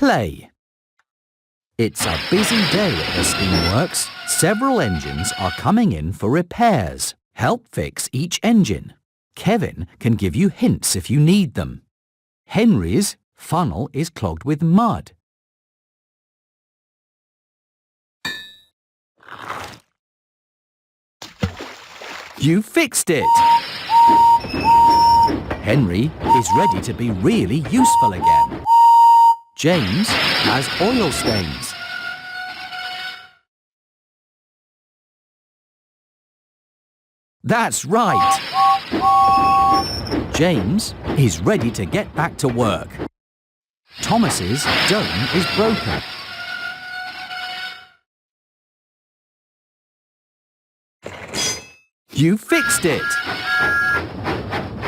Play. It's a busy day at the steamworks. Several engines are coming in for repairs. Help fix each engine. Kevin can give you hints if you need them. Henry's funnel is clogged with mud. You fixed it! Henry is ready to be really useful again. James has oil stains. That's right! James is ready to get back to work. Thomas's dome is broken. You fixed it!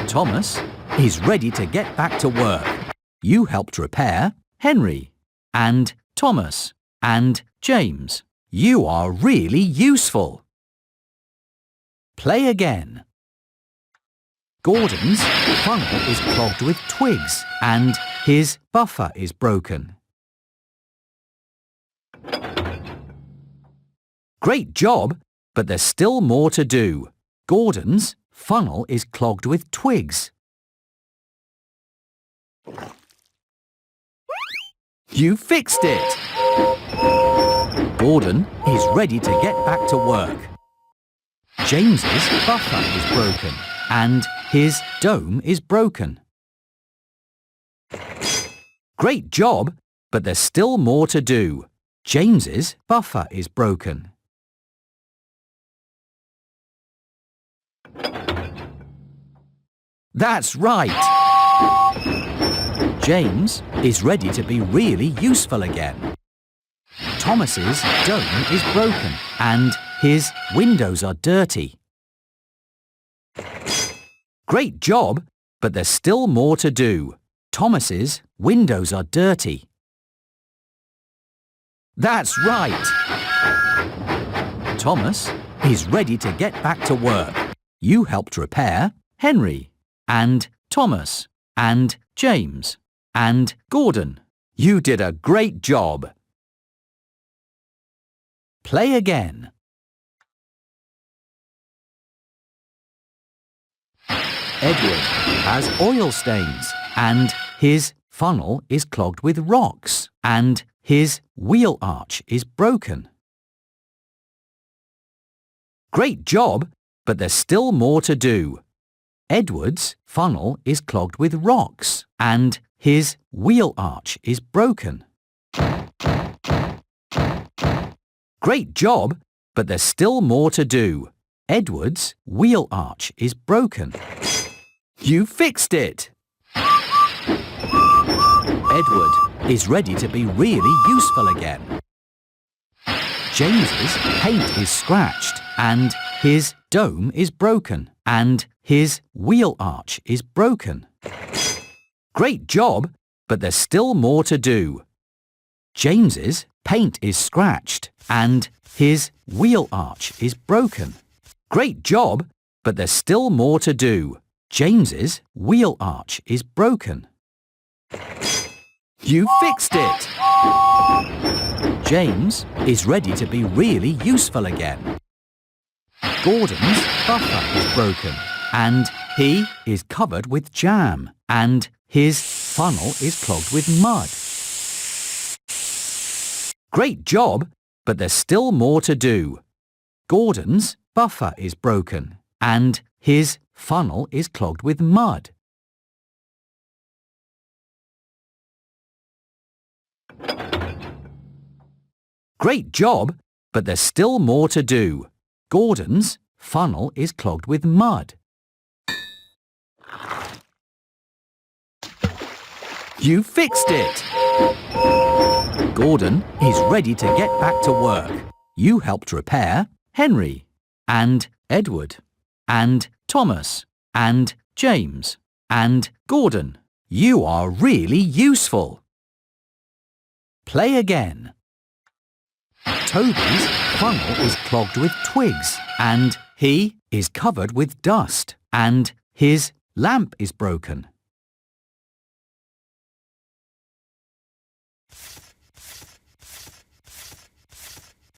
Thomas is ready to get back to work. You helped repair Henry and Thomas and James. You are really useful. Play again. Gordon's funnel is clogged with twigs and his buffer is broken. Great job, but there's still more to do. Gordon's funnel is clogged with twigs. You fixed it! Gordon is ready to get back to work. James's buffer is broken and his dome is broken. Great job, but there's still more to do. James's buffer is broken. That's right! James is ready to be really useful again. Thomas's dome is broken and his windows are dirty. Great job, but there's still more to do. Thomas's windows are dirty. That's right! Thomas is ready to get back to work. You helped repair Henry and Thomas and James and Gordon. You did a great job. Play again. Edward has oil stains and his funnel is clogged with rocks and his wheel arch is broken. Great job, but there's still more to do. Edward's funnel is clogged with rocks and his wheel arch is broken. Great job, but there's still more to do. Edward's wheel arch is broken. You fixed it! Edward is ready to be really useful again. James's paint is scratched and his dome is broken and his wheel arch is broken. Great job, but there's still more to do. James's paint is scratched and his wheel arch is broken. Great job, but there's still more to do. James's wheel arch is broken. You fixed it! James is ready to be really useful again. Gordon's buffer is broken and he is covered with jam and his funnel is clogged with mud. Great job, but there's still more to do. Gordon's buffer is broken and his funnel is clogged with mud. Great job, but there's still more to do. Gordon's funnel is clogged with mud. You fixed it! Gordon is ready to get back to work. You helped repair Henry and Edward and Thomas and James and Gordon. You are really useful. Play again. Toby's funnel is clogged with twigs and he is covered with dust and his lamp is broken.